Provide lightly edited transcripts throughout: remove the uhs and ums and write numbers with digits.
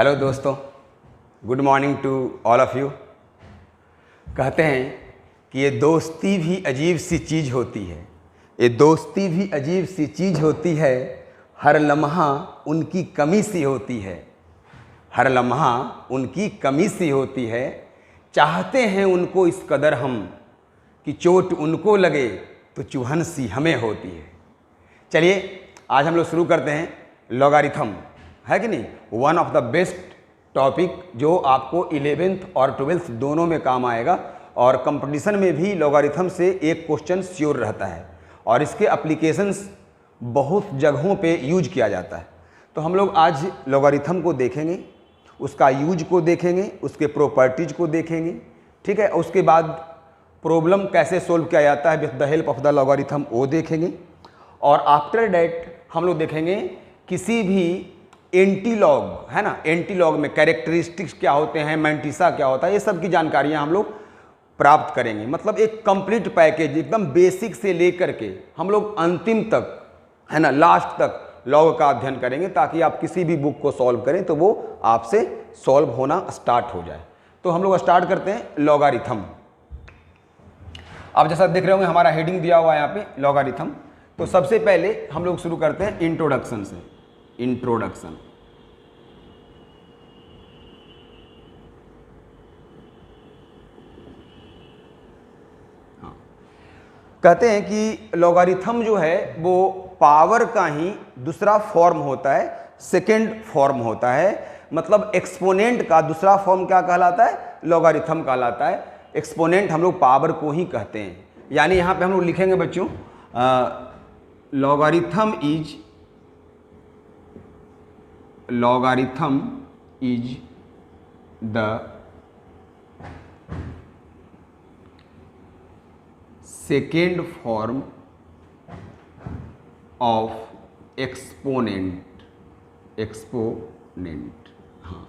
Hello दोस्तों, good morning to all of you. कहते हैं कि ये दोस्ती भी अजीब सी चीज़ होती है, ये दोस्ती भी अजीब सी चीज़ होती है, हर लम्हा उनकी कमी सी होती है, हर लम्हा उनकी कमी सी होती है। चाहते हैं उनको इस कदर हम कि चोट उनको लगे तो चुभन सी हमें होती है। चलिए आज हम लोग शुरू करते हैं लॉगरिथम, है कि नहीं। One of the best topic जो आपको 11th और 12th दोनों में काम आएगा और कंपटीशन में भी लॉगरिथम से एक क्वेश्चन श्योर रहता है और इसके एप्लीकेशंस बहुत जगहों पे यूज किया जाता है। तो हम लोग आज लॉगरिथम को देखेंगे, उसका यूज को देखेंगे, उसके प्रॉपर्टीज को देखेंगे, ठीक है। उसके बाद प्रॉब्लम कैसे सोल्व किया जाता है with the help of the logarithm वो देखेंगे और आफ्टर डैट हम लोग देखेंगे किसी भी एंटी लॉग, है ना, एंटी लॉग में कैरेक्टरिस्टिक्स क्या होते हैं, मैंटिसा क्या होता है, ये सब की जानकारियाँ हम लोग प्राप्त करेंगे। मतलब एक कंप्लीट पैकेज एकदम बेसिक से लेकर के हम लोग अंतिम तक, है ना, लास्ट तक लॉग का अध्ययन करेंगे ताकि आप किसी भी बुक को सॉल्व करें तो वो आपसे सॉल्व होना स्टार्ट हो जाए। तो हम लोग स्टार्ट करते हैं लॉगरिथम। आप जैसा देख रहे होंगे हमारा हेडिंग दिया हुआ है यहाँ पे लॉगरिथम। तो सबसे पहले हम लोग शुरू करते हैं इंट्रोडक्शन से। इंट्रोडक्शन, हाँ, कहते हैं कि लॉगरिथम जो है वो पावर का ही दूसरा फॉर्म होता है, सेकेंड फॉर्म होता है। मतलब एक्सपोनेंट का दूसरा फॉर्म क्या कहलाता है, लॉगरिथम कहलाता है। एक्सपोनेंट हम लोग पावर को ही कहते हैं। यानी यहाँ पे हम लोग लिखेंगे बच्चों, logarithm is the second form of exponent। हाँ,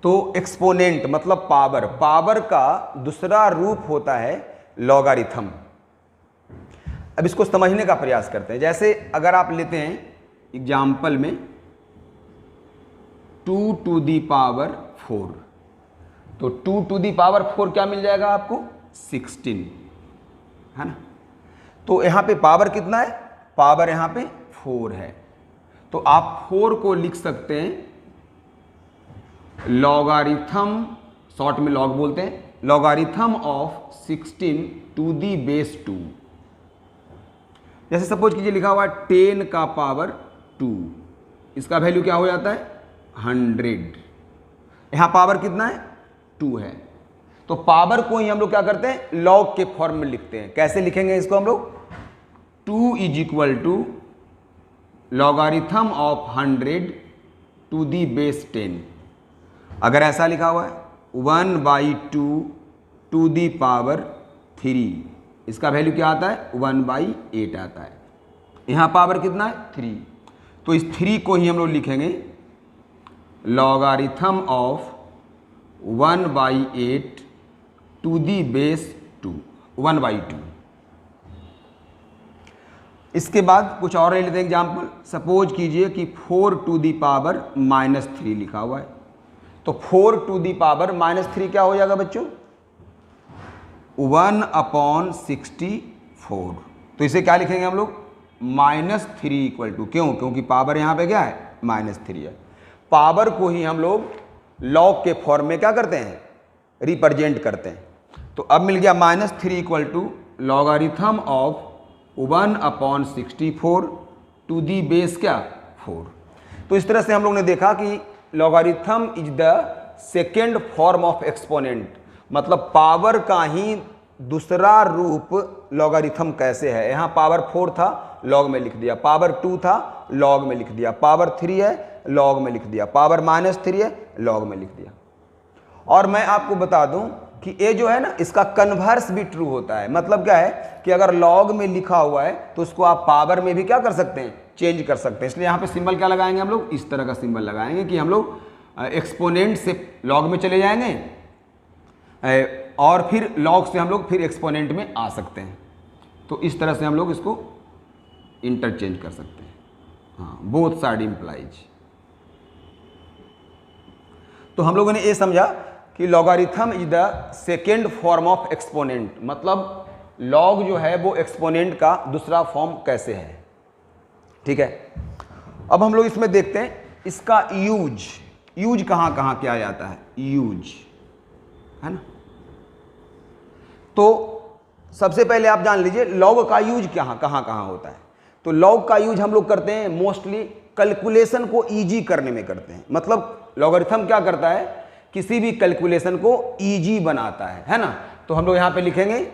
तो एक्सपोनेंट मतलब पावर, पावर का दूसरा रूप होता है लॉगरिथम। अब इसको समझने का प्रयास करते हैं। जैसे अगर आप लेते हैं एग्जाम्पल में 2 to the power 4, तो 2 to the power 4 क्या मिल जाएगा आपको, 16, है ना। तो यहाँ पे पावर कितना है, पावर यहाँ पे 4 है। तो आप 4 को लिख सकते हैं लॉगरिथम, शॉर्ट में लॉग बोलते हैं, logarithm of 16 to the base 2। जैसे सपोज कीजिए लिखा हुआ 10 का पावर 2, इसका वैल्यू क्या हो जाता है 100। यहाँ पावर कितना है 2 है। तो पावर को ही हम लोग क्या करते हैं, लॉग के फॉर्म में लिखते हैं। कैसे लिखेंगे इसको हम लोग, 2 is equal to logarithm of 100 to the base 10। अगर ऐसा लिखा हुआ है 1/2 टू दी पावर 3, इसका वैल्यू क्या आता है 1/8 आता है। यहाँ पावर कितना है 3, तो इस 3 को ही हम लोग लिखेंगे logarithm of 1/8 to the base 2, 1/2। इसके बाद कुछ और ले लेते हैं एग्जाम्पल। सपोज कीजिए कि 4 टू दी पावर -3 लिखा हुआ है। तो 4 टू दी पावर -3 क्या हो जाएगा बच्चों, 1/64। तो इसे क्या लिखेंगे हम लोग, -3 इक्वल टू, क्यों, क्योंकि पावर यहाँ पे क्या है -3 है। पावर को ही हम लोग लॉग के फॉर्म में क्या करते हैं, रिप्रेजेंट करते हैं। तो अब मिल गया -3 equal to logarithm of 1/64 to the base क्या 4। तो इस तरह से हम लोग ने देखा कि logarithm is the second form of exponent. मतलब पावर का ही दूसरा रूप लॉगरिथम कैसे है। यहाँ पावर 4 था, लॉग में लिख दिया, पावर 2 था, लॉग में लिख दिया, पावर 3 है, लॉग में लिख दिया, पावर -3 है, लॉग में लिख दिया। और मैं आपको बता दूं कि ये जो है ना, इसका कन्वर्स भी ट्रू होता है। मतलब क्या है कि अगर लॉग में लिखा हुआ है तो उसको आप पावर में भी क्या कर सकते हैं, चेंज कर सकते हैं। इसलिए यहाँ पे सिंबल क्या लगाएंगे हम लोग, इस तरह का सिंबल लगाएंगे कि हम लोग एक्सपोनेंट से लॉग में चले जाएंगे और फिर लॉग से हम लोग फिर एक्सपोनेंट में आ सकते हैं। तो इस तरह से हम लोग इसको इंटरचेंज कर सकते हैं। हाँ, बोथ साइड इंप्लाइज। तो हम लोगों ने ये समझा कि logarithm is the second form of exponent, मतलब लॉग जो है वो एक्सपोनेंट का दूसरा फॉर्म कैसे है। ठीक है, अब हम लोग इसमें देखते हैं इसका यूज कहाँ कहाँ किया जाता है, यूज है ना। तो सबसे पहले आप जान लीजिए लॉग का यूज कहाँ कहाँ होता है। तो लॉग का यूज हम लोग करते हैं मोस्टली कैलकुलेशन को इजी करने में करते हैं। मतलब लॉगरिथम क्या करता है, किसी भी कैलकुलेशन को इजी बनाता है ना। तो हम लोग यहां पे लिखेंगे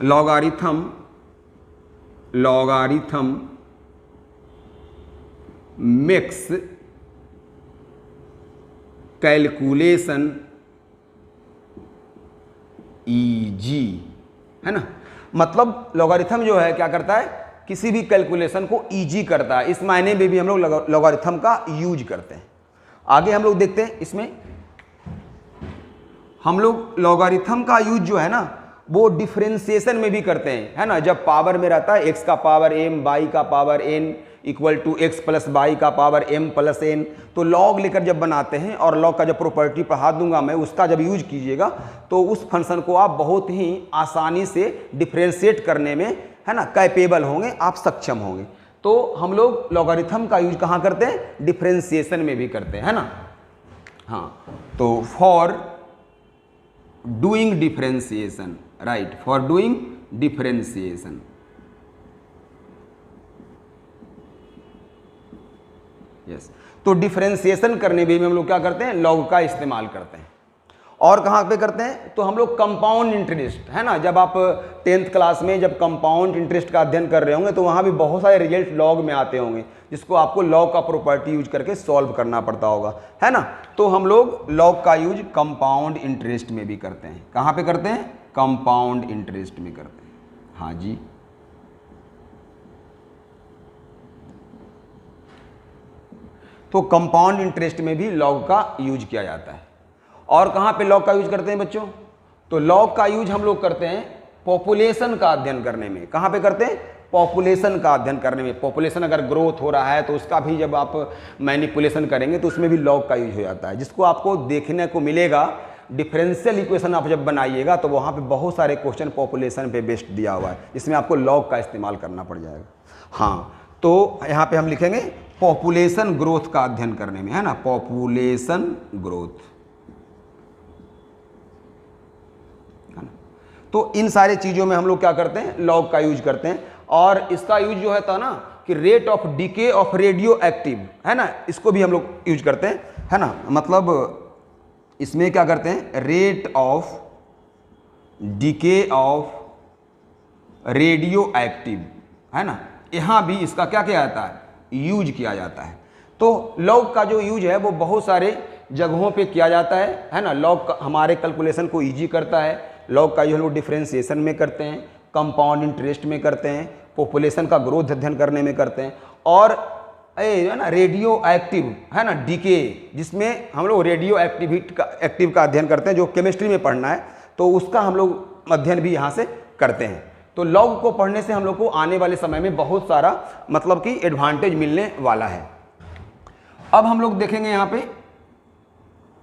लॉगरिथम मेक्स कैलकुलेशन इजी, है ना। मतलब लॉगरिथम जो है क्या करता है, किसी भी कैलकुलेशन को इजी करता है। इस मायने में भी हम लोग लॉगरिथम का यूज करते हैं। आगे हम लोग देखते हैं, इसमें हम लोग लॉगरिथम का यूज जो है ना वो डिफरेंशिएशन में भी करते हैं, है ना। जब पावर में रहता है x का पावर m, y का power n equal to x plus y का पावर m प्लस n, तो लॉग लेकर जब बनाते हैं और लॉग का जब प्रॉपर्टी पढ़ा दूंगा मैं, उसका जब यूज कीजिएगा तो उस फंक्शन को आप बहुत ही आसानी से डिफरेंशिएट करने में, है ना, कैपेबल होंगे, आप सक्षम होंगे। तो हम लोग लॉगरिथम का यूज कहाँ करते हैं, डिफरेंशिएशन में भी करते हैं, है ना। हाँ, तो for doing differentiation, right, for doing differentiation, yes. तो डिफरेंशिएशन करने में भी हम लोग क्या करते हैं, लॉग का इस्तेमाल करते हैं। और कहाँ पे करते हैं, तो हम लोग कंपाउंड इंटरेस्ट, है ना। जब आप 10th क्लास में जब कंपाउंड इंटरेस्ट का अध्ययन कर रहे होंगे तो वहाँ भी बहुत सारे रिजल्ट लॉग में आते होंगे, जिसको आपको लॉग का प्रॉपर्टी यूज करके सॉल्व करना पड़ता होगा, है ना। तो हम लोग लॉग का यूज कंपाउंड इंटरेस्ट में भी करते हैं। कहाँ पे करते हैं, कंपाउंड इंटरेस्ट में करते हैं। हाँ जी, तो कंपाउंड इंटरेस्ट में भी लॉग का यूज किया जाता है। और कहाँ पे लॉग का यूज करते हैं बच्चों, तो लॉग का यूज हम लोग करते हैं पॉपुलेशन का अध्ययन करने में। कहाँ पे करते हैं, पॉपुलेशन का अध्ययन करने में। पॉपुलेशन अगर ग्रोथ हो रहा है तो उसका भी जब आप मैनिपुलेशन करेंगे तो उसमें भी लॉग का यूज हो जाता है, जिसको आपको देखने को मिलेगा। डिफरेंशियल इक्वेशन आप जब बनाइएगा तो वहाँ पे बहुत सारे क्वेश्चन पॉपुलेशन पे बेस्ड दिया हुआ है, इसमें आपको लॉग का इस्तेमाल करना पड़ जाएगा। हाँ, तो यहाँ पे हम लिखेंगे पॉपुलेशन ग्रोथ का अध्ययन करने में, है ना, पॉपुलेशन ग्रोथ, है ना। तो इन सारी चीज़ों में हम लोग क्या करते हैं, लॉग का यूज करते हैं। और इसका यूज जो है था ना कि rate of DK of radio active, है ना, इसको भी हम लोग यूज करते हैं, है ना। मतलब इसमें क्या करते हैं, rate of DK of radio active, है ना, यहाँ भी इसका क्या किया जाता है, यूज किया जाता है। तो लॉग का जो यूज है वो बहुत सारे जगहों पे किया जाता है ना। लॉग हमारे कैलकुलेशन को इजी करता है। लॉग का यूज हम लोग डिफरेंशिएशन में करते हैं, कंपाउंड इंटरेस्ट में करते हैं, पॉपुलेशन का ग्रोथ अध्ययन करने में करते हैं। और है ना रेडियो एक्टिव, है ना, डीके, जिसमें हम लोग रेडियो एक्टिव का अध्ययन करते हैं, जो केमिस्ट्री में पढ़ना है, तो उसका हम लोग अध्ययन भी यहाँ से करते हैं। तो लॉग को पढ़ने से हम लोग को आने वाले समय में बहुत सारा मतलब कि एडवांटेज मिलने वाला है। अब हम लोग देखेंगे यहाँ पे,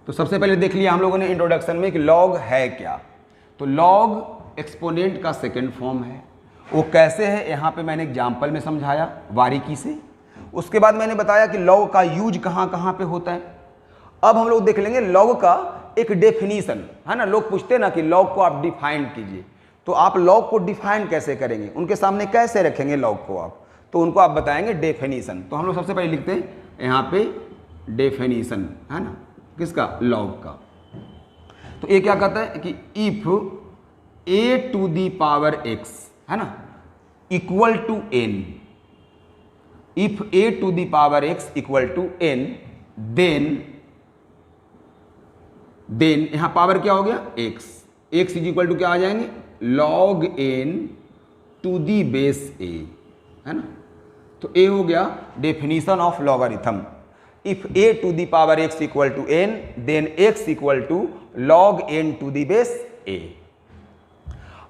तो सबसे पहले देख लिया हम लोगों ने इंट्रोडक्शन में कि लॉग है क्या। तो लॉग एक्सपोनेंट का सेकेंड फॉर्म है। वो कैसे है, यहाँ पे मैंने एग्जाम्पल में समझाया बारीकी से। उसके बाद मैंने बताया कि लॉग का यूज कहाँ कहाँ पे होता है। अब हम लोग देख लेंगे लॉग का एक डेफिनीशन, है ना। लोग पूछते हैं ना कि लॉग को आप डिफाइन कीजिए, तो आप लॉग को डिफाइन कैसे करेंगे, उनके सामने कैसे रखेंगे लॉग को आप, तो उनको आप बताएंगे डेफिनीशन। तो हम लोग सबसे पहले लिखते हैं यहाँ पे डेफिनीशन, है ना, किसका, लॉग का। तो ये क्या कहता है कि if a to the power x, है ना, equal to n, if a to the power x equal to n, then यहां पावर क्या हो गया, x इज इक्वल टू क्या आ जाएंगे, log n to the base a, है ना। तो a हो गया definition of logarithm. If a to the power x equal to n, then x equal to log n to the base a।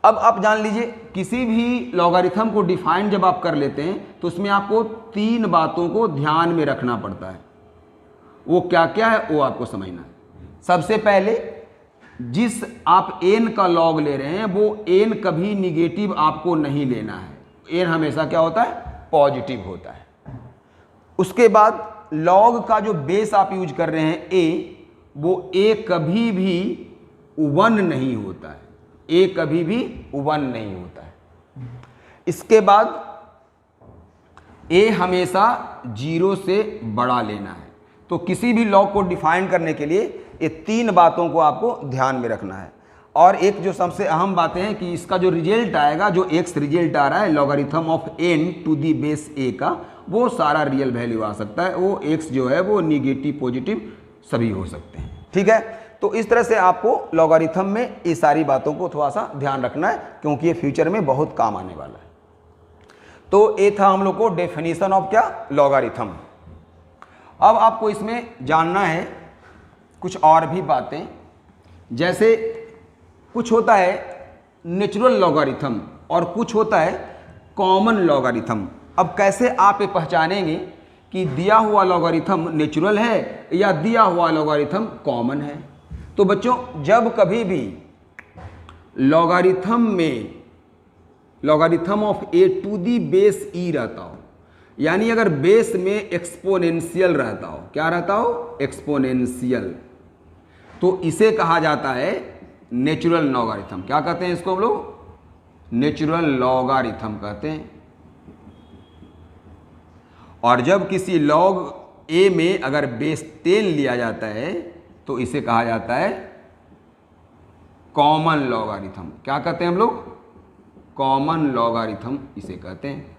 अब आप जान लीजिए किसी भी लॉगरिथम को डिफाइन जब आप कर लेते हैं तो उसमें आपको तीन बातों को ध्यान में रखना पड़ता है। वो क्या क्या है वो आपको समझना है। सबसे पहले जिस आप n का लॉग ले रहे हैं वो n कभी निगेटिव आपको नहीं लेना है, n हमेशा क्या होता है, पॉजिटिव होता है। उसके बाद लॉग का जो बेस आप यूज कर रहे हैं a, वो a कभी भी 1 नहीं होता है, a कभी भी 1 नहीं होता है। इसके बाद a हमेशा 0 से बड़ा लेना है। तो किसी भी लॉग को डिफाइन करने के लिए ये 3 बातों को आपको ध्यान में रखना है। और एक जो सबसे अहम बातें हैं कि इसका जो रिजल्ट आएगा, जो x रिजल्ट आ रहा है logarithm of n to the base a का, वो सारा रियल वैल्यू आ सकता है। वो x जो है वो निगेटिव पॉजिटिव सभी हो सकते हैं, ठीक है। तो इस तरह से आपको लॉगरिथम में ये सारी बातों को थोड़ा सा ध्यान रखना है, क्योंकि ये फ्यूचर में बहुत काम आने वाला है। तो ये था हम लोग को डेफिनेशन ऑफ क्या, लॉगरिथम। अब आपको इसमें जानना है कुछ और भी बातें, जैसे कुछ होता है नेचुरल लॉगरिथम और कुछ होता है कॉमन लॉगरिथम। अब कैसे आप ये पहचानेंगे कि दिया हुआ लॉगरिथम नेचुरल है या दिया हुआ लॉगरिथम कॉमन है? तो बच्चों, जब कभी भी लॉगरिथम में logarithm of a to the base e रहता हो, यानी अगर बेस में एक्सपोनेंशियल रहता हो, क्या रहता हो, एक्सपोनेंशियल, तो इसे कहा जाता है नेचुरल लॉगरिथम। क्या कहते हैं इसको हम लोग, नेचुरल लॉगरिथम कहते हैं। और जब किसी लॉग a में अगर बेस 10 लिया जाता है तो इसे कहा जाता है कॉमन लॉगरिथम। क्या कहते हैं हम लोग, कॉमन लॉगरिथम इसे कहते हैं।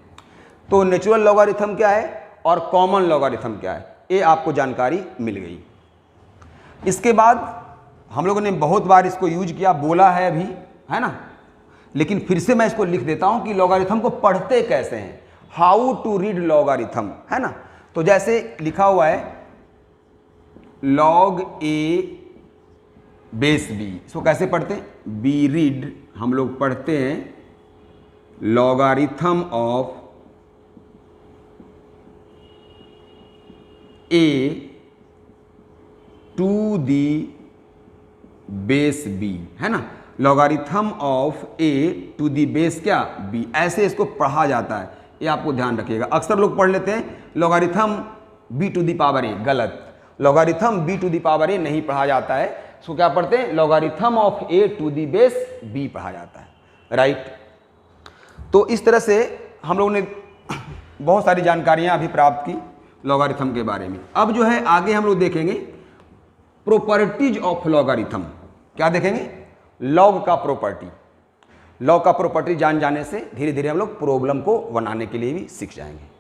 तो नेचुरल लॉगरिथम क्या है और कॉमन लॉगरिथम क्या है, ये आपको जानकारी मिल गई। इसके बाद हम लोगों ने बहुत बार इसको यूज किया, बोला है अभी, है ना, लेकिन फिर से मैं इसको लिख देता हूं कि लॉगरिथम को पढ़ते कैसे हैं, हाउ टू रीड लॉगरिथम, है ना। तो जैसे लिखा हुआ है लॉग a बेस b, इसको कैसे पढ़ते हैं, बी रीड, हम लोग पढ़ते हैं logarithm of a to the base b, है ना, logarithm of a to the base क्या, b, ऐसे इसको पढ़ा जाता है। ये आपको ध्यान रखिएगा। अक्सर लोग पढ़ लेते हैं logarithm b to the power a, गलत, logarithm b to the power a नहीं पढ़ा जाता है, इसको क्या पढ़ते हैं, logarithm of a to the base b पढ़ा जाता है, राइट। तो इस तरह से हम लोगों ने बहुत सारी जानकारियां अभी प्राप्त की लॉगरिथम के बारे में। अब जो है आगे हम लोग देखेंगे प्रॉपर्टीज ऑफ लॉगरिथम। क्या देखेंगे, लॉग का प्रॉपर्टी। लॉग का प्रॉपर्टी जान जाने से धीरे धीरे हम लोग प्रॉब्लम को बनाने के लिए भी सीख जाएंगे।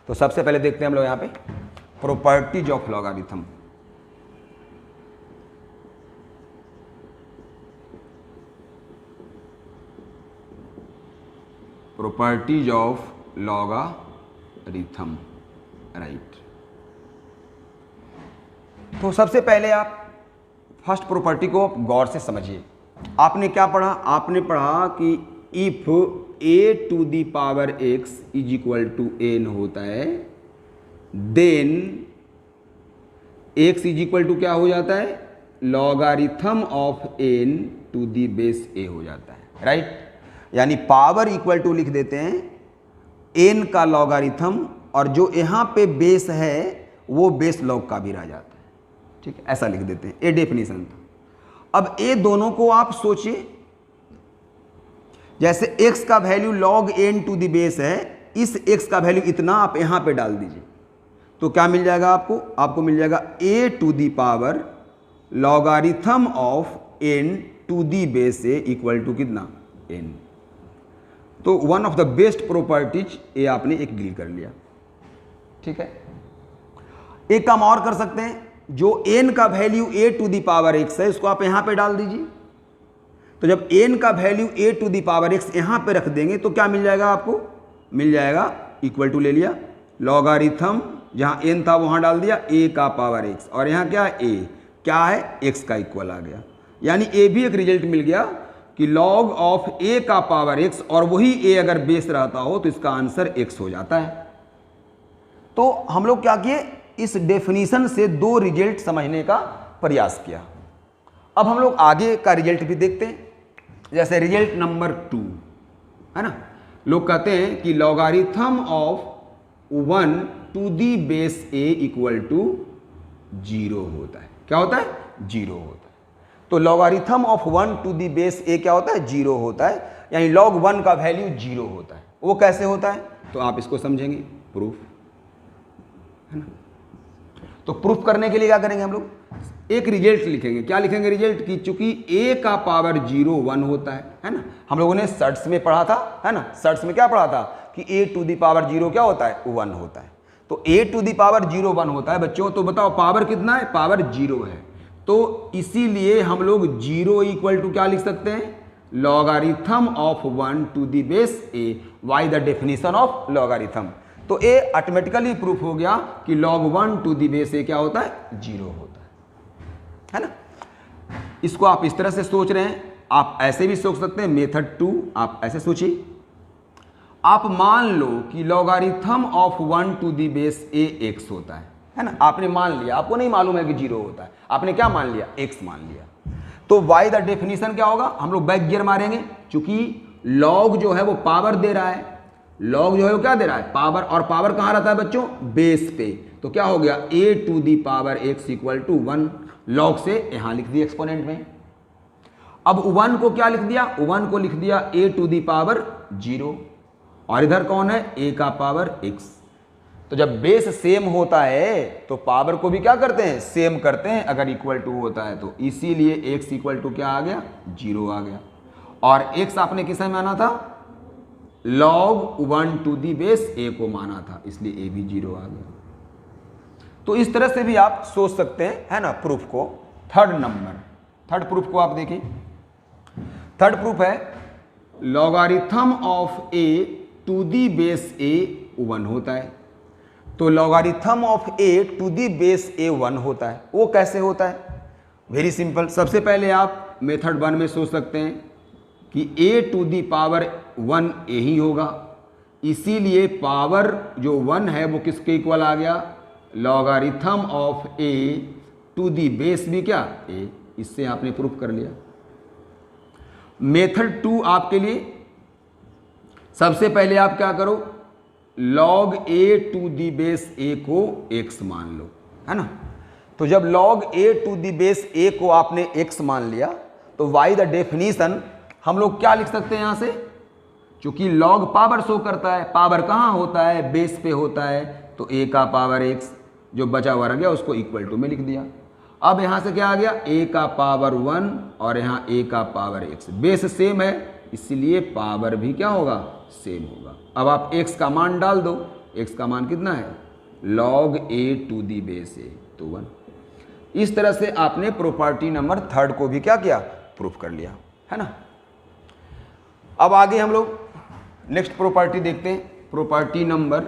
तो सबसे पहले देखते हैं हम लोग यहाँ पे properties of logarithm. Properties of logarithm, right. तो सबसे पहले आप फर्स्ट प्रॉपर्टी को गौर से समझिए। आपने क्या पढ़ा, आपने पढ़ा कि if a to the power x is equal to n होता है, then x is equal to क्या हो जाता है, logarithm of n to the base a हो जाता है, राइट। यानी पावर इक्वल टू लिख देते हैं n का लॉगरिथम, और जो यहाँ पे बेस है वो बेस लॉग का भी रह जाता है, ठीक है, ऐसा लिख देते हैं। ये डेफिनेशन था। अब ये दोनों को आप सोचिए, जैसे x का value log n to the base है, इस x का वैल्यू इतना आप यहां पे डाल दीजिए, तो क्या मिल जाएगा आपको, आपको मिल जाएगा a to the power logarithm of n to the base a equal to कितना, n। तो one of the best properties ये आपने एक डील कर लिया, ठीक है। एक काम और कर सकते हैं, जो n का value a to the power x है उसको आप यहां पे डाल दीजिए। तो जब n का value a to the power x यहां पे रख देंगे तो क्या मिल जाएगा आपको, मिल जाएगा इक्वल टू ले लिया लॉगरिथम, जहां n था वहां डाल दिया a का पावर x, और यहां क्या है, a क्या है, x का इक्वल आ गया। यानी a भी एक रिजल्ट मिल गया कि log ऑफ a का पावर x, और वही a अगर बेस रहता हो तो इसका आंसर x हो जाता है। तो हम लोग क्या किए, इस डेफिनीशन से दो रिजल्ट समझने का प्रयास किया। अब हम लोग आगे का रिजल्ट भी देखते हैं। जैसे रिजल्ट नंबर 2 है ना, लोग कहते हैं कि logarithm of 1 to the base a equal to 0 होता है। क्या होता है? 0 होता है। तो logarithm of 1 to the base a क्या होता है? 0 होता है, यानी log 1 का वैल्यू 0 होता है। वो कैसे होता है तो आप इसको समझेंगे, प्रूफ है ना। तो प्रूफ करने के लिए क्या करेंगे हम लोग, एक रिजल्ट लिखेंगे। क्या लिखेंगे रिजल्ट की? चूंकि a का पावर 0 1 होता है ना। हम लोगों ने सर्ट्स में पढ़ा था, है ना, सर्ट्स में क्या पढ़ा था कि a टू दी पावर 0 क्या होता है? 1 होता है। तो a टू दी पावर 0 1 होता है बच्चों। तो बताओ पावर कितना है? पावर 0 है। तो इसीलिए हम लोग 0 इक्वल टू क्या लिख सकते हैं? Logarithm of 1 to the base a। Why the definition of logarithm. तो a ऑटोमेटिकली प्रूफ हो गया कि log 1 to the base a क्या होता है? 0 होता है ना। इसको आप इस तरह से सोच रहे हैं, आप ऐसे भी सोच सकते हैं। मेथड 2 आप ऐसे सोचिए, आप मान लो कि logarithm of 1 to the base a x होता है ना। आपने मान लिया, आपको नहीं मालूम है कि 0 होता है, आपने क्या मान लिया? x मान लिया। तो y द डेफिनेशन क्या होगा? हम लोग बैक गियर मारेंगे, क्योंकि log जो है वो पावर दे रहा है। log जो है वो क्या दे रहा है? पावर। और पावर कहाँ रहता है बच्चों? बेस पे। तो क्या हो गया? a to the power x equal to 1। log से यहां लिख दिया एक्सपोनेंट में। अब 1 को क्या लिख दिया? 1 को लिख दिया a टू दी पावर 0, और इधर कौन है? a का पावर x। तो जब बेस सेम होता है तो पावर को भी क्या करते हैं? सेम करते हैं, अगर इक्वल टू होता है तो। इसीलिए x इक्वल टू क्या आ गया? 0 आ गया। और x आपने किसे माना था? log 1 to the base a को माना था, इसलिए a भी 0 आ गया। तो इस तरह से भी आप सोच सकते हैं, है ना, प्रूफ को। थर्ड प्रूफ को आप देखिए। थर्ड प्रूफ है logarithm of a to the base a 1 होता है। तो logarithm of a to the base a 1 होता है। वो कैसे होता है? Very simple. सबसे पहले आप मेथड 1 में सोच सकते हैं कि a to the power 1 a ही होगा, इसीलिए पावर जो 1 है वो किसके इक्वल आ गया? Logarithm of a to the base भी क्या? a। इससे आपने प्रूफ कर लिया। मेथड 2 आपके लिए, सबसे पहले आप क्या करो? log a to the base a को x मान लो, है ना। तो जब log a to the base a को आपने x मान लिया तो y द डेफिनीशन हम लोग क्या लिख सकते हैं यहां से? चूंकि log पावर शो करता है, पावर कहां होता है? बेस पे होता है। तो a का पावर x जो बचा हुआ रह गया उसको इक्वल टू में लिख दिया। अब यहां से क्या आ गया? a का पावर 1 और यहां a का पावर x। बेस सेम है इसलिए पावर भी क्या होगा? सेम होगा। अब आप x का मान डाल दो। x का मान कितना है? log a to the base a, तो 1। इस तरह से आपने प्रॉपर्टी नंबर 3 को भी क्या किया? प्रूफ कर लिया, है ना। अब आगे हम लोग नेक्स्ट प्रॉपर्टी देखते हैं, प्रॉपर्टी नंबर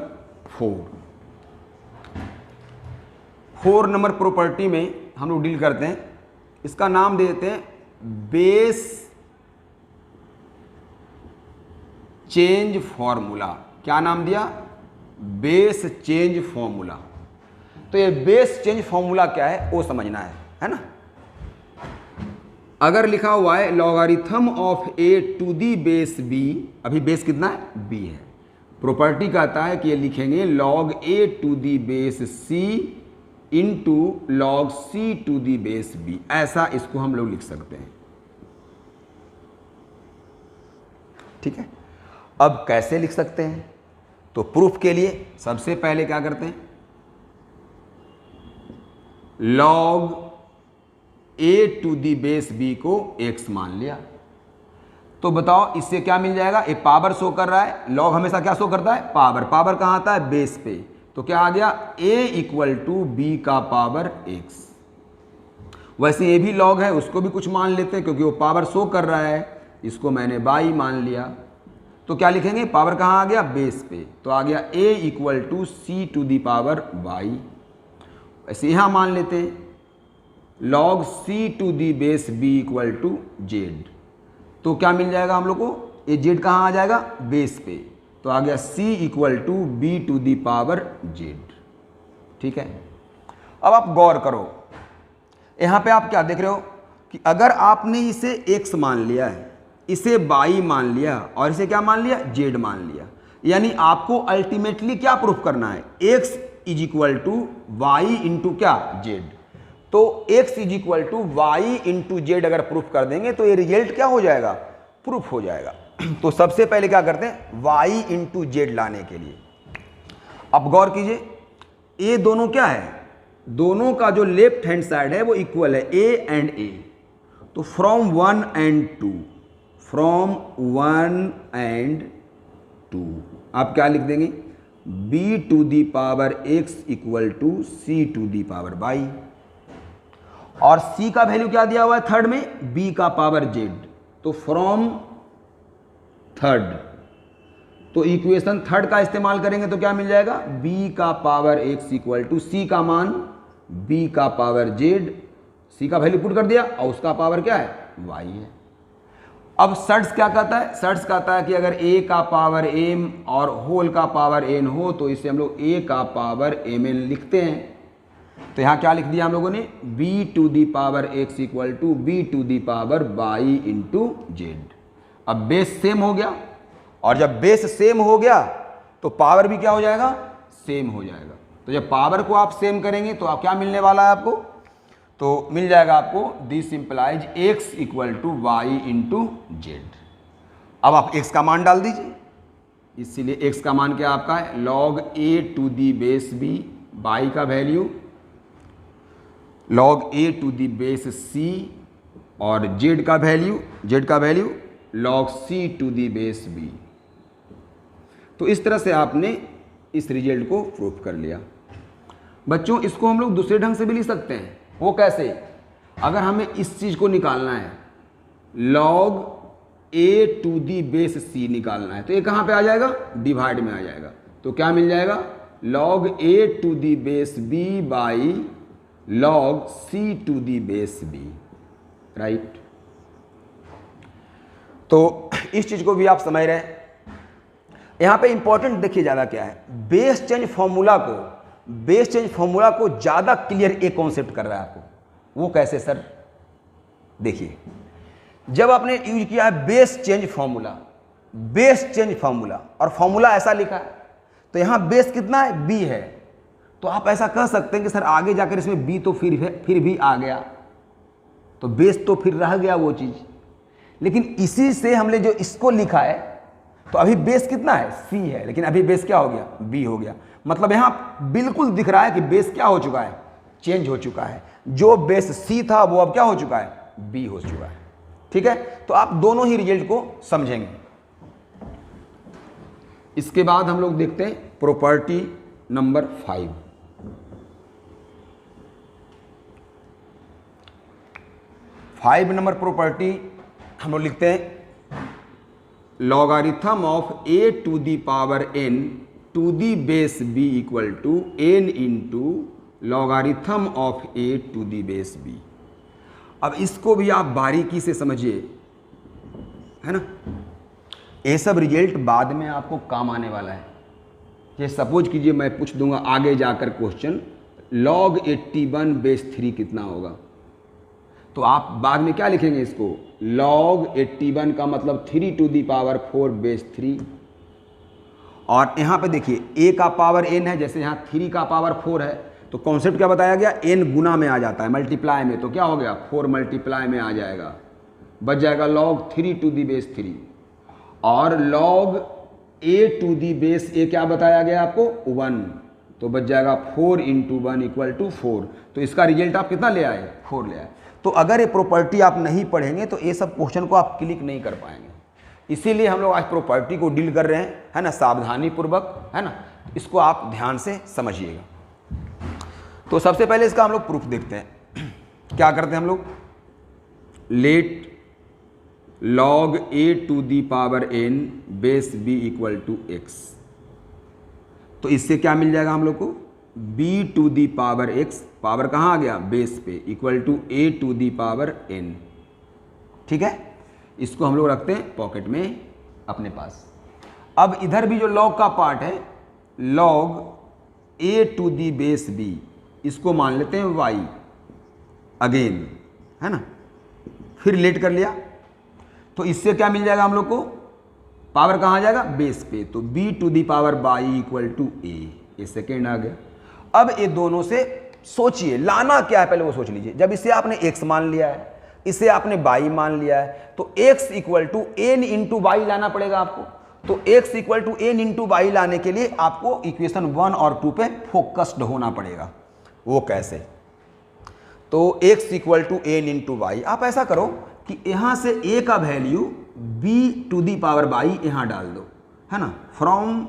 4 नंबर प्रॉपर्टी में हम लोग डील करते हैं। इसका नाम दे देते हैं बेस चेंज फॉर्मूला। क्या नाम दिया? Base change formula. तो ये बेस चेंज फॉर्मूला क्या है वो समझना है ना। अगर लिखा हुआ है logarithm of a to the base b, अभी बेस कितना है? b है। प्रॉपर्टी कहता है कि ये लिखेंगे log a to the base c into log c to the base b। ऐसा इसको हम लोग लिख सकते हैं, ठीक है। अब कैसे लिख सकते हैं? तो प्रूफ के लिए सबसे पहले क्या करते हैं? log a to the base b को x मान लिया। तो बताओ इससे क्या मिल जाएगा? एक पावर शो कर रहा है, log हमेशा क्या शो करता है? पावर। पावर कहाँ आता है? बेस पे। तो क्या आ गया? a इक्वल टू b का पावर x। वैसे ये भी log है, उसको भी कुछ मान लेते हैं क्योंकि वो पावर शो कर रहा है। इसको मैंने बाई मान लिया। तो क्या लिखेंगे? पावर कहाँ आ गया? बेस पे। तो आ गया a equal to c to the power y। ऐसे यहाँ मान लेते हैं log c to the base b equal to z। तो क्या मिल जाएगा हम लोग को? ये z कहाँ आ जाएगा? बेस पे। तो आ गया c equal to b to the power z, ठीक है। अब आप गौर करो, यहाँ पे आप क्या देख रहे हो कि अगर आपने इसे x मान लिया है, इसे y मान लिया और इसे क्या मान लिया, z मान लिया, यानी आपको अल्टीमेटली क्या प्रूफ करना है, x is equal to y into क्या, z। तो x is equal to y into z अगर प्रूफ कर देंगे तो ये रिजल्ट क्या हो जाएगा, प्रूफ हो जाएगा। तो सबसे पहले क्या करते हैं, y इंटू जेड लाने के लिए। अब गौर कीजिए, ये दोनों क्या है, दोनों का जो लेफ्ट हैंड साइड है वो इक्वल है, a एंड a। तो फ्रॉम 1 एंड 2, फ्रॉम 1 एंड 2 आप क्या लिख देंगे, b to the power x equal to c to the power y। और c का वैल्यू क्या दिया हुआ है थर्ड में, b का पावर z। तो फ्रॉम थर्ड, तो इक्वेशन थर्ड का इस्तेमाल करेंगे तो क्या मिल जाएगा, b का power x equal to c का मान b का पावर z, c का वैल्यू पुट कर दिया और उसका पावर क्या है, y है। अब सर्ट्स क्या कहता है, सर्ट्स कहता है कि अगर a का पावर m और होल का पावर n हो तो इसे हम लोग a का पावर mn लिखते हैं। तो यहाँ क्या लिख दिया हम लोगों ने, b to the power x equal to b to the power y into z. अब बेस सेम हो गया, और जब बेस सेम हो गया तो पावर भी क्या हो जाएगा, सेम हो जाएगा। तो जब पावर को आप सेम करेंगे तो आप क्या मिलने वाला है आपको, तो मिल जाएगा आपको this implies x equal to y into z. अब आप x का मान डाल दीजिए, इसीलिए x का मान क्या आपका है, log a to the base b, y का value log a to the base c, और z का value log c to the base b। तो इस तरह से आपने इस रिजल्ट को प्रूफ कर लिया। बच्चों इसको हम लोग दूसरे ढंग से भी लिख सकते हैं, वो कैसे, अगर हमें इस चीज को निकालना है, log a to the base c निकालना है, तो ये कहाँ पे आ जाएगा, डिवाइड में आ जाएगा। तो क्या मिल जाएगा, log a to the base b by log c to the base b, right. तो इस चीज को भी आप समझ रहे हैं। यहां पे इंपॉर्टेंट देखिए ज्यादा क्या है, बेस चेंज फॉर्मूला को ज्यादा क्लियर एक कॉन्सेप्ट कर रहा है आपको। वो कैसे सर, देखिए जब आपने यूज किया है बेस चेंज फॉर्मूला और फॉर्मूला ऐसा लिखा है, तो यहां बेस कितना है, b है। तो आप ऐसा कह सकते हैं कि सर आगे जाकर इसमें b तो फिर भी आ गया, तो बेस तो फिर रह गया वो चीज। लेकिन इसी से हमने जो इसको लिखा है, तो अभी बेस कितना है, c है, लेकिन अभी बेस क्या हो गया, b हो गया। मतलब यहां बिल्कुल दिख रहा है कि बेस क्या हो चुका है, चेंज हो चुका है। जो बेस c था वो अब क्या हो चुका है, b हो चुका है। ठीक है, तो आप दोनों ही रिजल्ट को समझेंगे। इसके बाद हम लोग देखते हैं प्रॉपर्टी नंबर 5। नंबर प्रॉपर्टी हम लोग लिखते हैं, logarithm of a to the power n to the base b equal to n into logarithm of a to the base b। अब इसको भी आप बारीकी से समझिए, है ना, ये सब रिजल्ट बाद में आपको काम आने वाला है। ये सपोज कीजिए मैं पूछ दूंगा आगे जाकर क्वेश्चन, log 81 बेस 3 कितना होगा, तो आप बाद में क्या लिखेंगे इसको, log 81 का मतलब 3 टू दी पावर 4 बेस 3। और यहाँ पे देखिए a का पावर n है, जैसे यहाँ 3 का पावर 4 है, तो कॉन्सेप्ट क्या बताया गया, n गुना में आ जाता है, मल्टीप्लाई में, तो क्या हो गया 4 मल्टीप्लाई में आ जाएगा, बच जाएगा log 3 टू दी बेस 3। और log a to the base a क्या बताया गया आपको, 1, तो बच जाएगा 4 इंटू 1 इक्वल टू 4। तो इसका रिजल्ट आप कितना ले आए, 4 ले आए। तो अगर ये प्रॉपर्टी आप नहीं पढ़ेंगे तो ये सब क्वेश्चन को आप क्लिक नहीं कर पाएंगे। इसीलिए हम लोग आज प्रॉपर्टी को डील कर रहे हैं, है ना, सावधानी पूर्वक, है ना, इसको आप ध्यान से समझिएगा। तो सबसे पहले इसका हम लोग प्रूफ देखते हैं। क्या करते हैं हम लोग, let log a to the power n base b equal to x। तो इससे क्या मिल जाएगा हम लोग को, b to the power x, power कहाँ आ गया, बेस पे, equal to a to the power n। ठीक है, इसको हम लोग रखते हैं पॉकेट में अपने पास। अब इधर भी जो log का पार्ट है, log a to the base b, इसको मान लेते हैं y अगेन, है ना, फिर रिलेट कर लिया तो इससे क्या मिल जाएगा हम लोग को, पावर कहाँ जाएगा, बेस पे, तो b to the power y equal to a, ये सेकेंड आ गया। अब ये दोनों से सोचिए लाना क्या है, पहले वो सोच लीजिए। जब इसे आपने x मान लिया है, इसे आपने y मान लिया है, तो x equal to n into y लाना पड़ेगा आपको। तो x equal to n into y लाने के लिए आपको इक्वेशन 1 और 2 पे फोकस्ड होना पड़ेगा। वो कैसे, तो x equal to n into y, आप ऐसा करो कि यहाँ से a का value b to the power y यहाँ डाल दो, है ना, फ्रॉम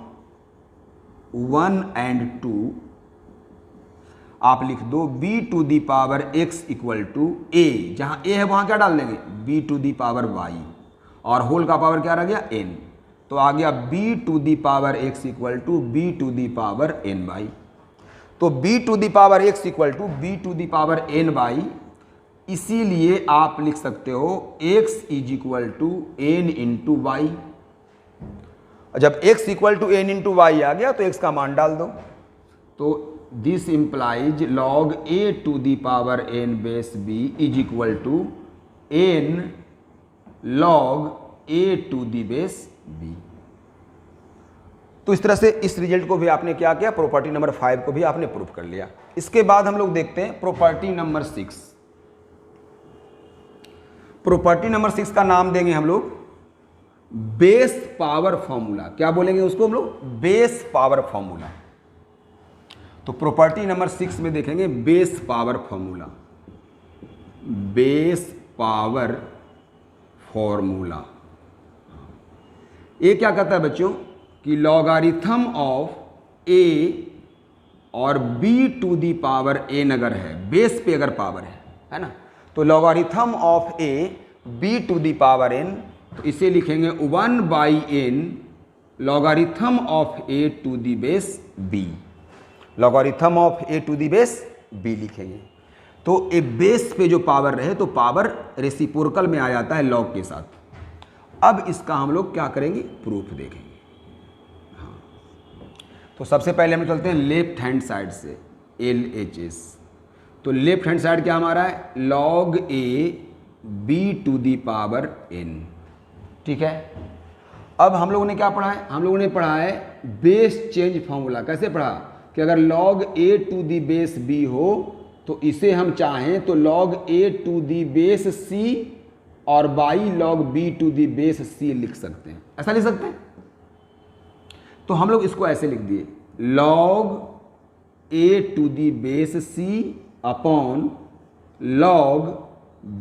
1 एंड 2 आप लिख दो b to the power x equal to a, जहाँ a है वहाँ क्या डाल देंगे, b to the power y, और होल का पावर क्या रह गया, n, तो आ गया b to the power x equal to b to the power n y। तो b to the power x equal to b to the power n y, इसीलिए आप लिख सकते हो x is equal to n into Y. जब x equal to n into Y आ गया तो x का मान डाल दो, तो this implies log a to the power n base b is equal to n log a to the base b। तो इस तरह से इस रिजल्ट को भी आपने क्या किया, प्रॉपर्टी नंबर 5 को भी आपने प्रूव कर लिया। इसके बाद हम लोग देखते हैं प्रॉपर्टी नंबर 6। प्रॉपर्टी नंबर 6 का नाम देंगे हम लोग बेस पावर फॉर्मूला। क्या बोलेंगे उसको हम लोग, बेस पावर फॉर्मूला। तो प्रॉपर्टी नंबर 6 में देखेंगे base power formula, base power formula. ये क्या कहता है बच्चों कि लॉगारिथम ऑफ a और b to the power n अगर है, बेस पे अगर पावर है ना, तो logarithm of a b to the power n, तो इसे लिखेंगे 1 by n logarithm of a to the base b, logarithm of a to the base b लिखेंगे। तो ए बेस पे जो पावर रहे तो पावर रेसिप्रोकल में आ जाता है लॉग के साथ। अब इसका हम लोग क्या करेंगे, प्रूफ देखेंगे। तो सबसे पहले हम चलते हैं लेफ्ट हैंड साइड से, LHS। तो लेफ्ट हैंड साइड क्या हमारा है, log a b to the power n, ठीक है। अब हम लोगों ने क्या पढ़ा है, हम लोगों ने पढ़ा है बेस चेंज फॉर्मूला। कैसे पढ़ा कि अगर log a to the base b हो तो इसे हम चाहें तो log a to the base c और by log b to the base c लिख सकते हैं। ऐसा लिख सकते हैं, तो हम लोग इसको ऐसे लिख दिए log a to the base c upon log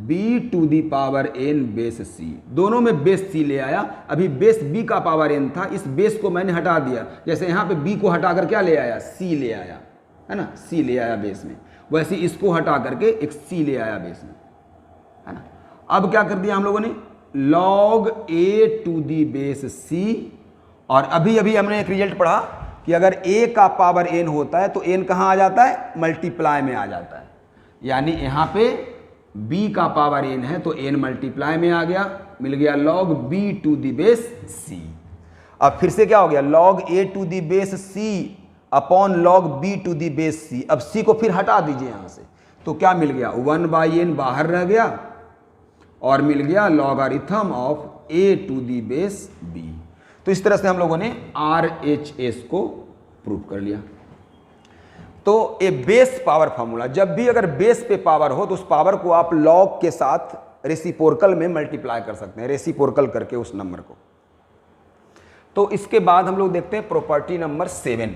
b to the power n base c। दोनों में बेस c ले आया, अभी बेस b का पावर n था, इस बेस को मैंने हटा दिया। जैसे यहाँ पे b को हटाकर क्या ले आया, c ले आया, है ना, c ले आया बेस में, वैसे इसको हटा करके एक c ले आया बेस में, है ना। अब क्या कर दिया हम लोगों ने, log a to the base c, और अभी अभी हमने एक रिजल्ट पढ़ा कि अगर a का पावर n होता है तो n कहाँ आ जाता है, मल्टीप्लाई में आ जाता है। यानी यहाँ पे b का पावर n है तो n मल्टीप्लाई में आ गया, मिल गया log b to the base c। अब फिर से क्या हो गया, log a to the base c upon log b to the base c। अब c को फिर हटा दीजिए यहाँ से, तो क्या मिल गया, 1 बाई n बाहर रह गया और मिल गया logarithm of a to the base b। तो इस तरह से हम लोगों ने RHS को प्रूव कर लिया। तो ए बेस पावर फॉर्मूला, जब भी अगर बेस पे पावर हो तो उस पावर को आप लॉग के साथ रेसिप्रोकल में मल्टीप्लाई कर सकते हैं, रेसिप्रोकल करके उस नंबर को। तो इसके बाद हम लोग देखते हैं प्रॉपर्टी नंबर 7।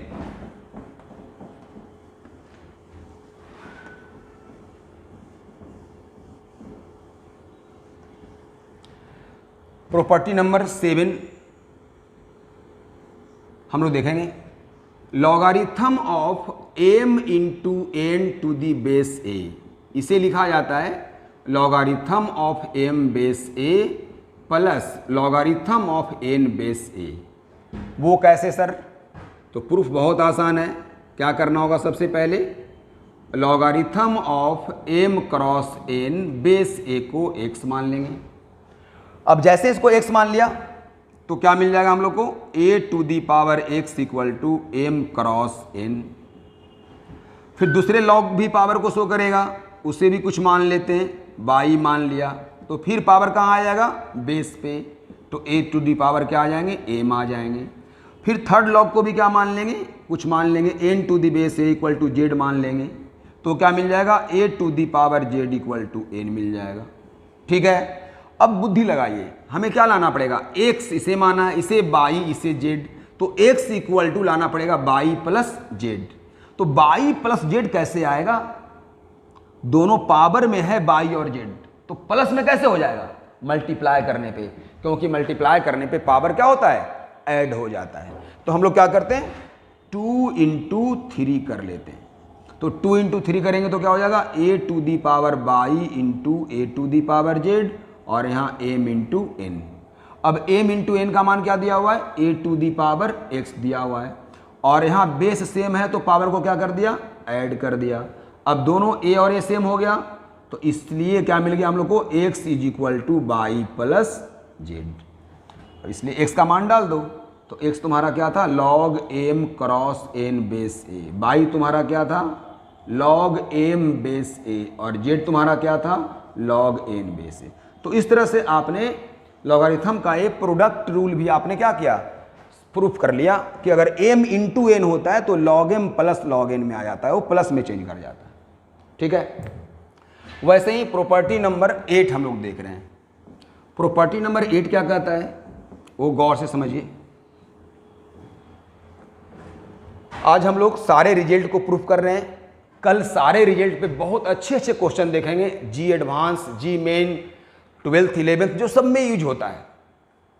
प्रॉपर्टी नंबर 7 हम लोग देखेंगे logarithm of m into n to the base a, इसे लिखा जाता है logarithm of m base a plus logarithm of n base a। वो कैसे सर, तो प्रूफ बहुत आसान है। क्या करना होगा, सबसे पहले logarithm of m cross n base a को x मान लेंगे। अब जैसे इसको x मान लिया तो क्या मिल जाएगा हम लोग को, a to the power x equal to m cross n। फिर दूसरे लॉग भी पावर को शो करेगा, उसे भी कुछ मान लेते हैं, बाई मान लिया, तो फिर पावर कहाँ आ जाएगा, बेस पे, तो ए टू दी पावर क्या आ जाएंगे, एम आ जाएंगे। फिर थर्ड लॉग को भी क्या मान लेंगे, कुछ मान लेंगे, N to the base A equal to Z मान लेंगे, तो क्या मिल जाएगा, A to the power Z equal to N मिल जाएगा। ठीक है, अब बुद्धि लगाइए, हमें क्या लाना पड़ेगा, एक्स इसे माना है, इसे बाई, इसे जेड, तो एक्स इक्वल टू लाना पड़ेगा बाई प्लस जेड। तो बाई प्लस जेड कैसे आएगा, दोनों पावर में है बाई और जेड, तो प्लस में कैसे हो जाएगा, मल्टीप्लाई करने पे, क्योंकि मल्टीप्लाई करने पे पावर क्या होता है, ऐड हो जाता है। तो हम लोग क्या करते हैं, 2 इंटू 3 कर लेते हैं, तो 2 इंटू 3 करेंगे तो क्या हो जाएगा, A to the power by into A to the power Z, और यहाँ एम इंटू एन। अब एम इंटू एन का मान क्या दिया हुआ है, A to the power X दिया हुआ है, और यहाँ बेस सेम है तो पावर को क्या कर दिया, ऐड कर दिया। अब दोनों ए और ए सेम हो गया, तो इसलिए क्या मिल गया हम लोग को, x is equal to y plus z. इसलिए एक्स का मान डाल दो, तो एक्स तुम्हारा क्या था, log m cross n base a, y तुम्हारा क्या था, लॉग एम बेस ए, और जेड तुम्हारा क्या था, लॉग एन बेस ए। तो इस तरह से आपने लॉगरिथम का एक प्रोडक्ट रूल भी आपने क्या किया, प्रूफ कर लिया कि अगर m इंटू एन होता है तो log m plus log n में आ जाता है, वो प्लस में चेंज कर जाता है। ठीक है, वैसे ही प्रॉपर्टी नंबर 8 हम लोग देख रहे हैं। प्रॉपर्टी नंबर 8 क्या कहता है, वो गौर से समझिए। आज हम लोग सारे रिजल्ट को प्रूफ कर रहे हैं, कल सारे रिजल्ट पे बहुत अच्छे अच्छे क्वेश्चन देखेंगे, जी एडवांस, जी मेन, 12th 11th, जो सब में यूज होता है।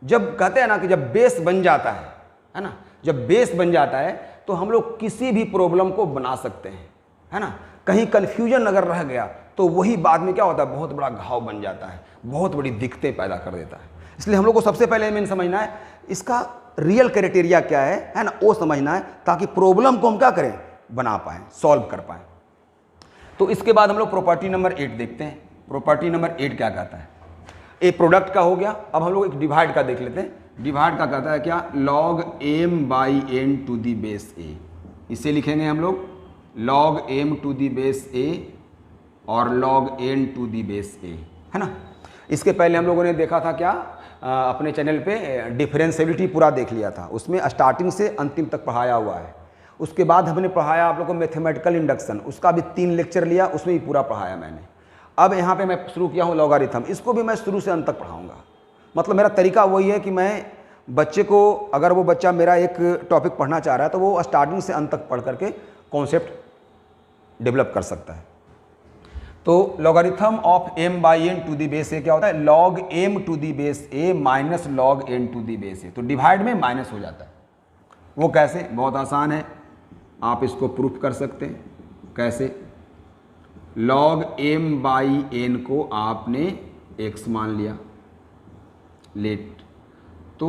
जब कहते हैं ना कि जब बेस बन जाता है ना, जब बेस बन जाता है तो हम लोग किसी भी प्रॉब्लम को बना सकते हैं, है ना। कहीं कन्फ्यूजन अगर रह गया तो वही बाद में क्या होता है, बहुत बड़ा घाव बन जाता है, बहुत बड़ी दिक्कतें पैदा कर देता है। इसलिए हम लोग को सबसे पहले मेन समझना है इसका रियल क्राइटेरिया क्या है ना, वो समझना है, ताकि प्रॉब्लम को हम क्या करें, बना पाएँ, सॉल्व कर पाएँ। तो इसके बाद हम लोग प्रॉपर्टी नंबर 8 देखते हैं। प्रॉपर्टी नंबर 8 क्या कहता है, ए प्रोडक्ट का हो गया। अब हम लोग एक डिवाइड का देख लेते हैं। डिवाइड का कहता है क्या, log m by N to the base A, इसे लिखेंगे हम लोग log m to the base A और log n to the base A, है ना। इसके पहले हम लोगों ने देखा था क्या, अपने चैनल पे डिफरेंशियबिलिटी पूरा देख लिया था, उसमें स्टार्टिंग से अंतिम तक पढ़ाया हुआ है। उसके बाद हमने पढ़ाया आप लोग को मैथमेटिकल इंडक्शन, उसका भी 3 लेक्चर लिया, उसमें भी पूरा पढ़ाया मैंने। अब यहाँ पे मैं शुरू किया हूँ लॉगरिथम, इसको भी मैं शुरू से अंत तक पढ़ाऊँगा। मतलब मेरा तरीका वही है कि मैं बच्चे को, अगर वो बच्चा मेरा एक टॉपिक पढ़ना चाह रहा है तो वो स्टार्टिंग से अंत तक पढ़ करके कॉन्सेप्ट डेवलप कर सकता है। तो logarithm of m by N to the base A क्या होता है, log m to the base A minus log n to the base A. तो डिवाइड में माइनस हो जाता है। वो कैसे, बहुत आसान है, आप इसको प्रूफ कर सकते हैं। कैसे, log m बाई एन को आपने x मान लिया, लेट, तो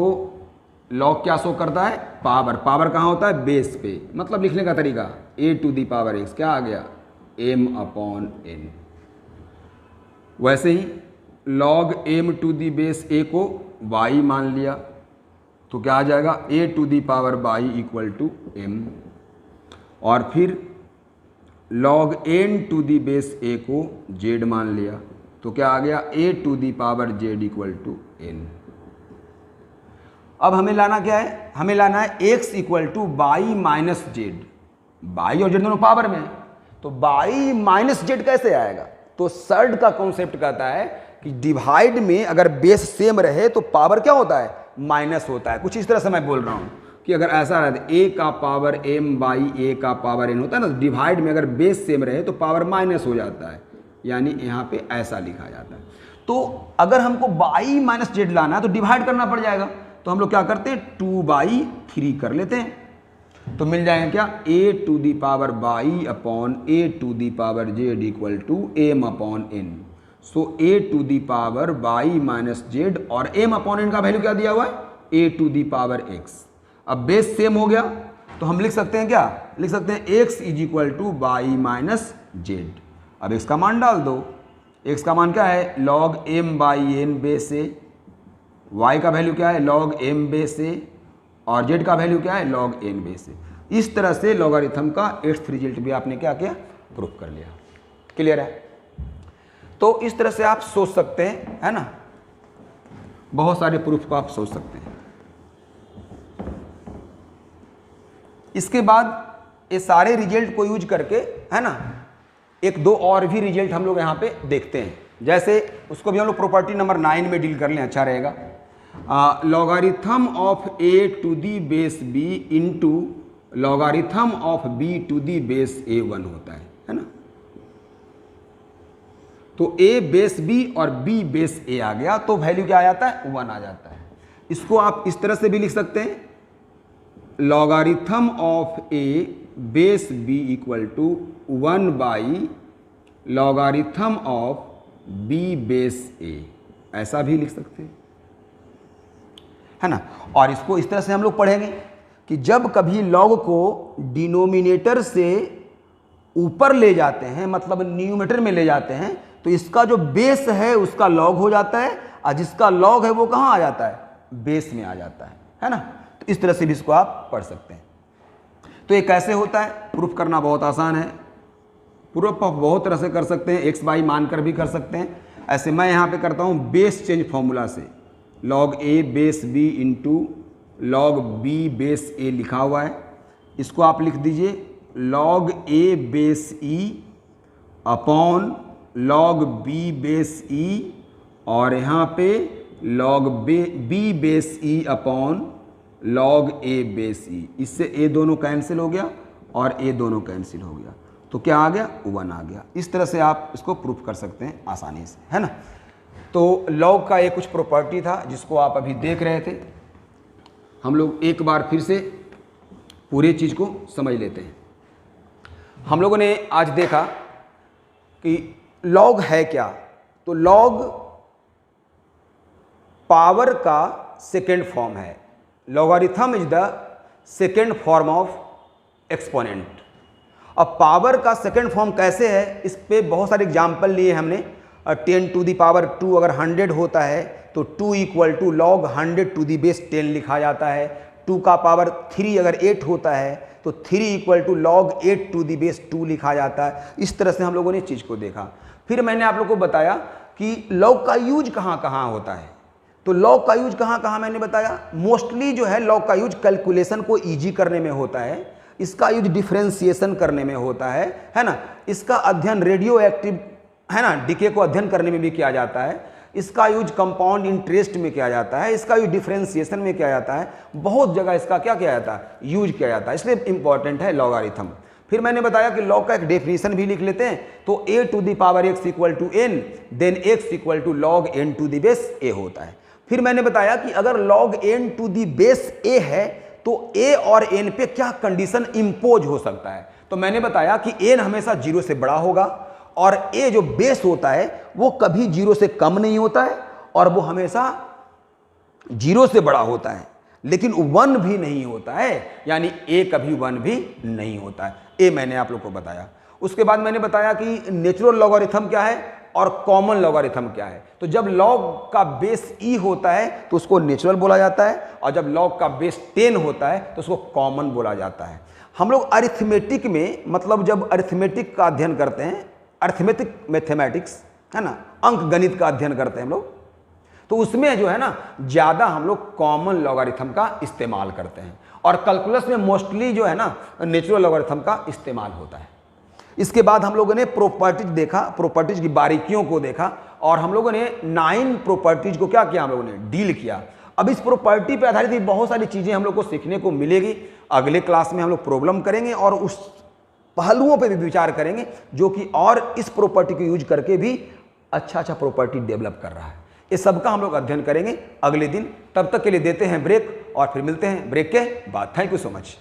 log क्या शो करता है, पावर। पावर कहाँ होता है, बेस पे। मतलब लिखने का तरीका a to the power x क्या आ गया, m अपॉन n। वैसे ही log m to the base a को y मान लिया तो क्या आ जाएगा, a to the power y equal to m। और फिर log n to the base a को z मान लिया तो क्या आ गया, a to the power z equal to n। अब हमें लाना क्या है, हमें लाना है x equal to by minus Z. By और जेड दोनों पावर में, तो बाई माइनस जेड कैसे आएगा। तो सर्ड का कॉन्सेप्ट कहता है कि डिवाइड में अगर बेस सेम रहे तो पावर क्या होता है, माइनस होता है। कुछ इस तरह से मैं बोल रहा हूँ कि अगर ऐसा रहे a का पावर m बाई a का पावर n होता है ना, तो डिवाइड में अगर बेस सेम रहे तो पावर माइनस हो जाता है, यानी यहाँ पे ऐसा लिखा जाता है। तो अगर हमको बाई माइनस जेड लाना है तो डिवाइड करना पड़ जाएगा, तो हम लोग क्या करते हैं, 2/3 कर लेते हैं। तो मिल जाएगा क्या, a to the power y upon a to the power Z equal to m upon n। So a to the power y minus z और m अपॉन n का वैल्यू क्या दिया हुआ है, a to the power x। अब base same हो गया तो हम लिख सकते हैं क्या, लिख सकते हैं x is equal to by minus Z. अब x का मान डाल दो, x का मान क्या है, log m by n base a, y का वैल्यू क्या है, log m बेस ए, और z का वैल्यू क्या है, log n बेस ए। इस तरह से लॉगरिथम का 8th रिजल्ट भी आपने क्या किया, प्रूफ कर लिया। क्लियर है? तो इस तरह से आप सोच सकते हैं, है ना, बहुत सारे प्रूफ को आप सोच सकते हैं। इसके बाद ये सारे रिजल्ट को यूज करके, है ना, एक दो और भी रिजल्ट हम लोग यहाँ पे देखते हैं। जैसे उसको भी हम लोग प्रॉपर्टी नंबर 9 में डील कर लें, अच्छा रहेगा। Logarithm of a to the base b into logarithm of b to the base a1 होता है ना। तो a बेस b और b बेस a आ गया, तो वैल्यू क्या आ जाता है, 1 आ जाता है। इसको आप इस तरह से भी लिख सकते हैं, logarithm of a base b equal to 1 by logarithm of b base a, ऐसा भी लिख सकते हैं, है ना। और इसको इस तरह से हम लोग पढ़ेंगे कि जब कभी लॉग को डिनोमिनेटर से ऊपर ले जाते हैं, मतलब न्यूमरेटर में ले जाते हैं, तो इसका जो बेस है उसका लॉग हो जाता है, और जिसका लॉग है वो कहाँ आ जाता है, बेस में आ जाता है ना। तो इस तरह से भी इसको आप पढ़ सकते हैं। तो ये कैसे होता है, प्रूफ करना बहुत आसान है। प्रूफ आप बहुत तरह से कर सकते हैं, एक्स बाई मानकर भी कर सकते हैं। ऐसे मैं यहाँ पे करता हूँ बेस चेंज फॉर्मूला से, log A base B into log B base A लिखा हुआ है, इसको आप लिख दीजिए log A base E upon log B base E, और यहाँ पे log B base E upon log A base E. इससे ए दोनों कैंसिल हो गया और ए दोनों कैंसिल हो गया, तो क्या आ गया, 1 आ गया। इस तरह से आप इसको प्रूफ कर सकते हैं आसानी से, है ना। तो लॉग का एक कुछ प्रॉपर्टी था जिसको आप अभी देख रहे थे। हम लोग एक बार फिर से पूरे चीज़ को समझ लेते हैं। हम लोगों ने आज देखा कि लॉग है क्या, तो लॉग पावर का सेकेंड फॉर्म है। Logarithm is the second form of exponent. अब पावर का सेकेंड फॉर्म कैसे है, इस पे बहुत सारे एग्जाम्पल लिए हमने। 10 टू दी पावर 2 अगर 100 होता है तो 2 equal to log 100 to the base 10 लिखा जाता है। 2 का पावर 3 अगर 8 होता है तो 3 equal to log 8 to the base 2 लिखा जाता है। इस तरह से हम लोगों ने चीज़ को देखा। फिर मैंने आप लोग को बताया कि लॉग का यूज कहाँ कहाँ होता है। तो लॉग का यूज कहाँ कहाँ मैंने बताया, मोस्टली जो है लॉग का यूज कैलकुलेशन को ईजी करने में होता है, इसका यूज डिफरेंशिएशन करने में होता है ना। इसका अध्ययन रेडियो एक्टिव, है ना, डीके को अध्ययन करने में भी किया जाता है। इसका यूज कंपाउंड इंटरेस्ट में किया जाता है, इसका यूज डिफरेंशिएशन में किया जाता है। बहुत जगह इसका क्या किया जाता है, यूज किया जाता है, इसलिए इंपॉर्टेंट है लॉगरिथम। फिर मैंने बताया कि लॉग का एक डेफिनेशन भी लिख लेते हैं, तो a to the power x equal to n, then x equal to log n to the base a होता है। फिर मैंने बताया कि अगर log n to the base a है तो a और n पे क्या कंडीशन इंपोज हो सकता है। तो मैंने बताया कि n हमेशा 0 से बड़ा होगा, और a जो बेस होता है वो कभी 0 से कम नहीं होता है, और वो हमेशा 0 से बड़ा होता है, लेकिन 1 भी नहीं होता है, यानी a कभी 1 भी नहीं होता है। a मैंने आप लोग को बताया। उसके बाद मैंने बताया कि नेचुरल लॉगरिथम क्या है और कॉमन लॉगरिथम क्या है। तो जब लॉग का बेस e होता है तो उसको नेचुरल बोला जाता है, और जब लॉग का बेस 10 होता है तो उसको कॉमन बोला जाता है। हम लोग अरिथमेटिक में, मतलब जब अरिथमेटिक का अध्ययन करते हैं, अरिथमेटिक मैथमेटिक्स, है ना, अंक गणित का अध्ययन करते हैं हम लोग, तो उसमें जो है ना ज़्यादा हम लोग कॉमन लॉगरिथम का इस्तेमाल करते हैं, और कैलकुलस में मोस्टली जो है ना नेचुरल लॉगरिथम का इस्तेमाल होता है। इसके बाद हम लोगों ने प्रॉपर्टीज देखा, प्रॉपर्टीज की बारीकियों को देखा, और हम लोगों ने 9 प्रॉपर्टीज को क्या किया, हम लोगों ने डील किया। अब इस प्रॉपर्टी पे आधारित बहुत सारी चीज़ें हम लोग को सीखने को मिलेगी। अगले क्लास में हम लोग प्रॉब्लम करेंगे और उस पहलुओं पे भी विचार करेंगे जो कि और इस प्रॉपर्टी को यूज करके भी अच्छा प्रॉपर्टी डेवलप कर रहा है। ये सबका हम लोग अध्ययन करेंगे अगले दिन। तब तक के लिए देते हैं ब्रेक, और फिर मिलते हैं ब्रेक के बाद। Thank you so much.